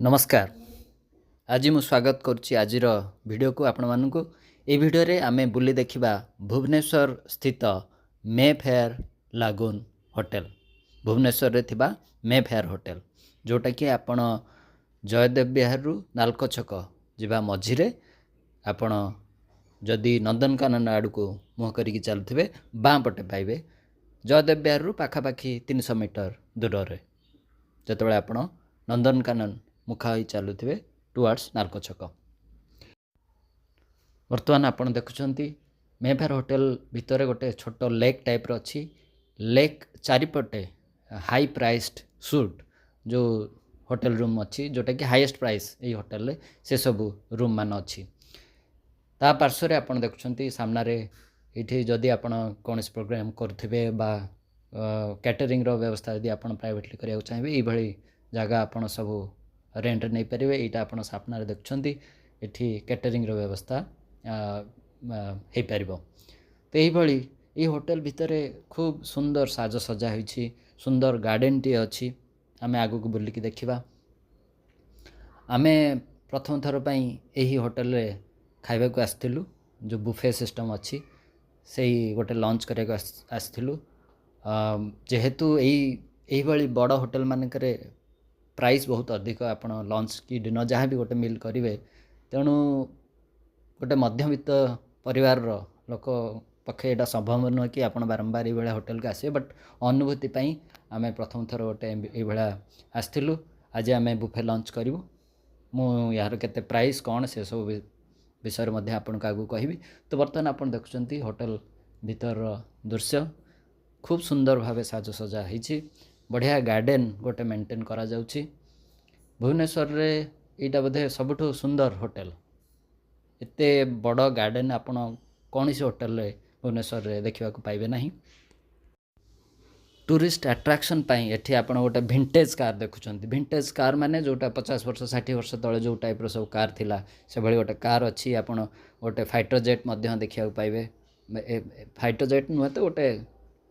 नमस्कार। आज मु स्वागत करुच्ची आज वीडियो को आपण मानू। ये वीडियो रे आमे बुली देखिबा भुवनेश्वर स्थित मे फेयर लागून होटल। भुवनेश्वर रे थिबा मे फेयर होटल जोटा कि आपण जयदेव विहार रु नालको छक जिबा मझिरे आपण जदि नंदनकानन आड़ को मुह करिकी चलुथिबे बाँ पटे पाइबे। जयदेव विहार रु पाखापाखि 300 मीटर दूर रे जतबेले आपण नंदनकानन मुखा ही चलुथिबे टुवर्ड्स नालको छक। वर्तमान आपण देखुछंती मे फेयर होटल भितर गोटे छोट लेक टाइप रो अछि। लेक चारिपटे हाई प्राइस्ड सूट जो होटल रूम अच्छी जोटा कि हाईएस्ट प्राइस ये होटल रे से सब रूम मान अच्छी। ता पार्श्व रे आपण देखुछंती सामना रे इठी जदि आपण कोनस प्रोग्राम करथिबे बा कैटरिंग रो व्यवस्था यदि आपण प्राइवेटली करिया चाहिबे ई भली जगह आपण सब रेंट नहीं पारे। यहाँ आप सामना देखुं ये कैटरिंग व्यवस्था हो पार। तो यही होटल भितर खूब सुंदर साज सजा हो सुंदर गार्डन टी अच्छी। आम आग को बुलिकी देखा आम प्रथम थर पर यही होटल रे खाइबा को आसलु जो बुफे सिस्टम अच्छी से गोटे लंच करने आसलु। जेहेतु यही बड़ होटल मानक प्राइस बहुत अधिक आपण लंच कि डिनर जहाँ भी गोटे मिल करेंगे तेणु गोटे मध्यवित्त परिवार लोक पक्षे यहाँ संभव नुह कि आप बारंबार ये होटल को आसवे। बट अनुभूति आम प्रथम थर गोटे ये आसलु। आज आम बुफे लंच करूँ मु यार केते प्राइस कौन से सब विषय में आपन को आगू कहबी। तो बर्तमान आप देखुं होटल भीतर दृश्य खूब सुंदर भाव साज सजा होती। बढ़िया गार्डन गोटे मेंटेन करा जाउची। भुवनेश्वर रे एटा बोधे सबुठो सुंदर होटल। एते बड़ गार्डन आपण कौन सी होटल रे भुवनेश्वर रे देखा पाइबे नहीं। टूरिस्ट अट्रैक्शन पाई एठी आपण गोटे विंटेज कार देखुछंती। विंटेज कार माने जोटा 50 वर्ष 60 वर्ष तले जो टाइप रो सब कार थिला से भली गोटे कार अच्छी। आपण गोटे फाइटर जेट मध्य देखा पाइबे। फाइटर जेट नुहे तो गोटे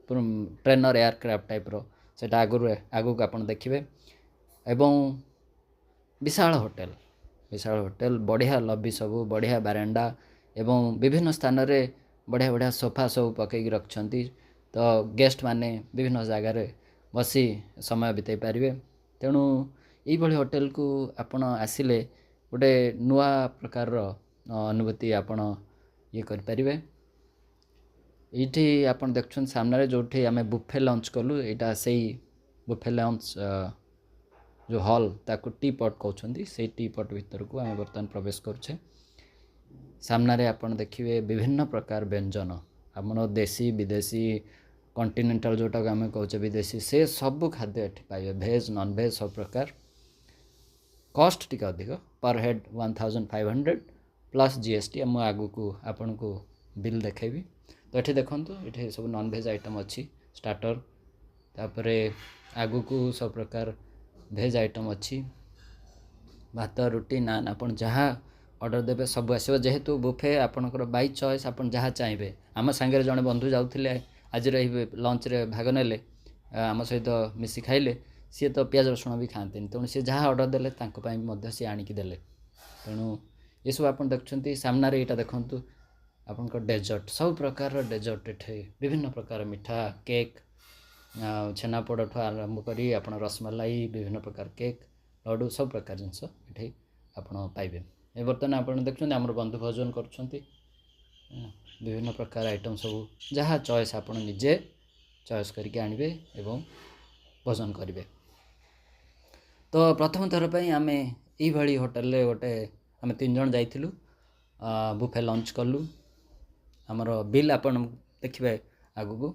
ट्रेनर एयरक्राफ्ट टाइप रो सेटा आगु को आपण देखिबे। एवं विशाल होटल बढ़िया लबी सब बढ़िया बारांडा एवं विभिन्न स्थान रे बढ़िया बढ़िया सोफा सब पकई रखछंती। तो गेस्ट माने विभिन्न जगार बसी समय बिताई पारे। तेणु ये होटल को आपण आसिले गोटे नुआ प्रकार अनुभूति आपण ये करें। ये आप देखुं सामने जो आम बुफे लंच कलु यहाँ से बुफे लंच जो हॉल ताकू टी पॉट कहते से टी पॉट भीतर को आम बर्तमान प्रवेश करुचे। सामने आप देखिए विभिन्न प्रकार व्यंजन आम देसी विदेशी कॉन्टिनेंटल जोटा आम कहे विदेशी से सब खाद्य ये पाइबे। भेज नॉन भेज सब प्रकार। कॉस्ट टी अधिक पर हेड 1500 प्लस जीएसटी। मुझे आगू को आपन को बिल देखेबी। तो ये देखो ये सब नॉन भेज आइटम अच्छी स्टार्टर तापरे आगू को सब प्रकार भेज आइटम अच्छी। भात रुटी नान आपन जहाँ ऑर्डर देबे सब आसो। जेहेतु बुफे आपनकर बाय चॉइस आपन जहाँ चाहिए। आम सांगे जड़े बंधु जाऊे आज लंच रे भाग नेले आम सहित मिसी खाइले सी तो प्याज रसुण भी खाते तेणु सी जहाँ ऑर्डर देले सी आणिकी देले। तेणु ये सब आप देखुं सामना यहाँ देखु आपनकर डेजर्ट सब प्रकार डेजर्ट ये विभिन्न प्रकार मिठा केक छेनापोड़ ठू आरंभ करी आपन रसमलाई विभिन्न प्रकार केक लड्डू सब प्रकार जिनस ये आपन पाइबे। ए बर्तमान आपन देखुं आम बंधु भोजन करुँच विभिन्न प्रकार आइटम सब जहाँ चॉइस आपन निजे चॉइस करके आणबे एवं भोजन करेंगे। तो प्रथम थर पर आम ये होटल रे गोटे आम 3 जन जाइलु बुफे लंच कलु। आमर बिल आपन देखिए आगु को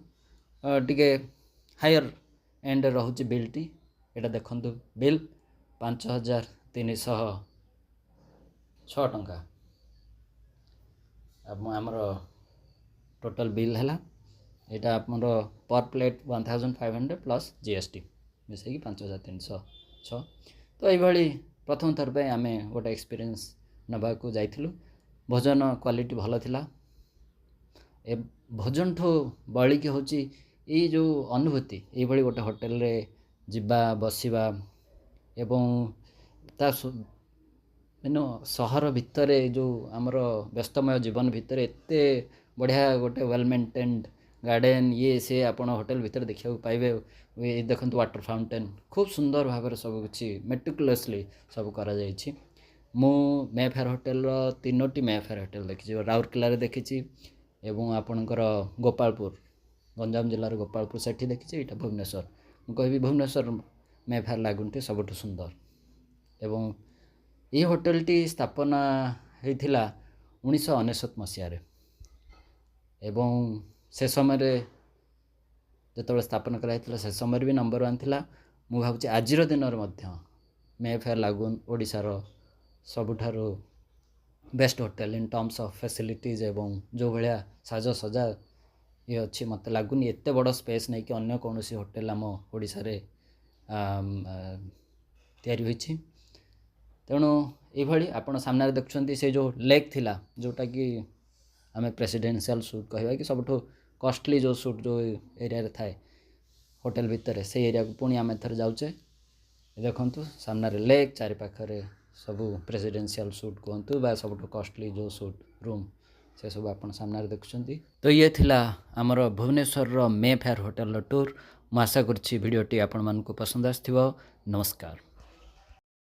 टिके हायर एंड रोचे बिल टी यहाँ देखु बिल 5306 टंका आमर टोटल बिल है। यहाँ आमर पर प्लेट 1500 प्लस जीएसटी मिसेकी 5306। तो ये प्रथम थर पर आम गोटे एक्सपीरियंस नवा को जाइलु। भोजन क्वालिटी भल थिला। ए भोजन ठू बड़ी की होची ये जो अनुभूति ये गोटे होटल रे जिबा बसिबा एवं ତା ସହର ଭିତରେ ଯେଉଁ ଆମର ବ୍ୟସ୍ତମୟ ଜୀବନ ଭିତରେ ଏତେ ବଢ଼ିଆ ଗୋଟେ ୱେଲ୍ ମେଣ୍ଟେନ୍ଡ ଗାର୍ଡ଼େନ୍ ସେ ଆପଣ ହୋଟେଲ ଭିତରେ ଦେଖିବାକୁ ପାଇବେ। ଦେଖନ୍ତୁ ୱାଟର ଫାଉଣ୍ଟେନ୍ ଖୁବ୍ ସୁନ୍ଦର ଭାବରେ ସବୁ କିଛି ମେଟିକୁଲସଲି ସବୁ କରାଯାଇଛି। ମୁଁ ମେଫେୟାର ହୋଟେଲର 3ଟି ମେଫେୟାର ହୋଟେଲ ଦେଖିଛି। ରାଉରକେଲାରେ ଦେଖିଛି ଏବଂ ଆପଣଙ୍କର ଗୋପାଳପୁର ଗଞ୍ଜାମ ଜିଲ୍ଲାର ଗୋପାଳପୁର ସେଠି ଦେଖିଛି। ଏଇଟା ଭୁବନେଶ୍ୱର, ମୁଁ କହିବି ଭୁବନେଶ୍ୱର ମେଫେୟାର ଲାଗୁନଟି ସବୁଠୁ ସୁନ୍ଦର। ଏବଂ ଏହି ହୋଟେଲଟି ସ୍ଥାପନା ହୋଇଥିଲା 1999 ମସିହାରେ ଏବଂ ସେ ସମୟରେ ଯେତେବେଳେ ସ୍ଥାପନ କରାଯାଇଥିଲା ସେ ସମୟରେ ବି ନମ୍ବର 1 ଥିଲା। ମୁଁ ଭାବୁଛି ଆଜିର ଦିନରେ ମଧ୍ୟ ମେଫେୟାର ଲାଗୁନ ଓଡ଼ିଶାର ସବୁଠାରୁ best hotel in terms of facilities ଏବଂ ଯେଉଁ ଭଳିଆ ସାଜସଜା ଅଛି ମୋତେ ଲାଗୁନି ଏତେ ବଡ଼ ସ୍ପେସ୍ ନେଇକି ଅନ୍ୟ କୌଣସି ହୋଟେଲ ଆମ ଓଡ଼ିଶାରେ ତିଆରି ହୋଇଛି। ତେଣୁ ଏଇଭଳି ଆପଣ ସାମ୍ନାରେ ଦେଖୁଛନ୍ତି ସେ ଯେଉଁ ଲେକ୍ ଥିଲା ଯେଉଁଟାକି ଆମେ ପ୍ରେସିଡେନ୍ସିଆଲ ସୁଟ୍ କହିବା କି ସବୁଠୁ କଷ୍ଟଲି ଯେଉଁ ସୁଟ୍ ଯେଉଁ ଏରିଆରେ ଥାଏ ହୋଟେଲ ଭିତରେ ସେଇ ଏରିଆକୁ ପୁଣି ଆମେ ଏଥର ଯାଉଛେ। ଦେଖନ୍ତୁ ସାମ୍ନାରେ ଲେକ୍, ଚାରିପାଖରେ ସବୁ ପ୍ରେସିଡେନ୍ସିଆଲ ସୁଟ୍ କୁହନ୍ତୁ ବା ସବୁଠୁ କଷ୍ଟଲି ଯେଉଁ ସୁଟ୍ ରୁମ୍ ସେସବୁ ଆପଣ ସାମ୍ନାରେ ଦେଖୁଛନ୍ତି। ତ ଇଏ ଥିଲା ଆମର ଭୁବନେଶ୍ୱରର ମେଫେୟାର ହୋଟେଲର ଟୁର୍। ମୁଁ ଆଶା କରୁଛି ଭିଡ଼ିଓଟି ଆପଣମାନଙ୍କୁ ପସନ୍ଦ ଆସିଥିବ। ନମସ୍କାର।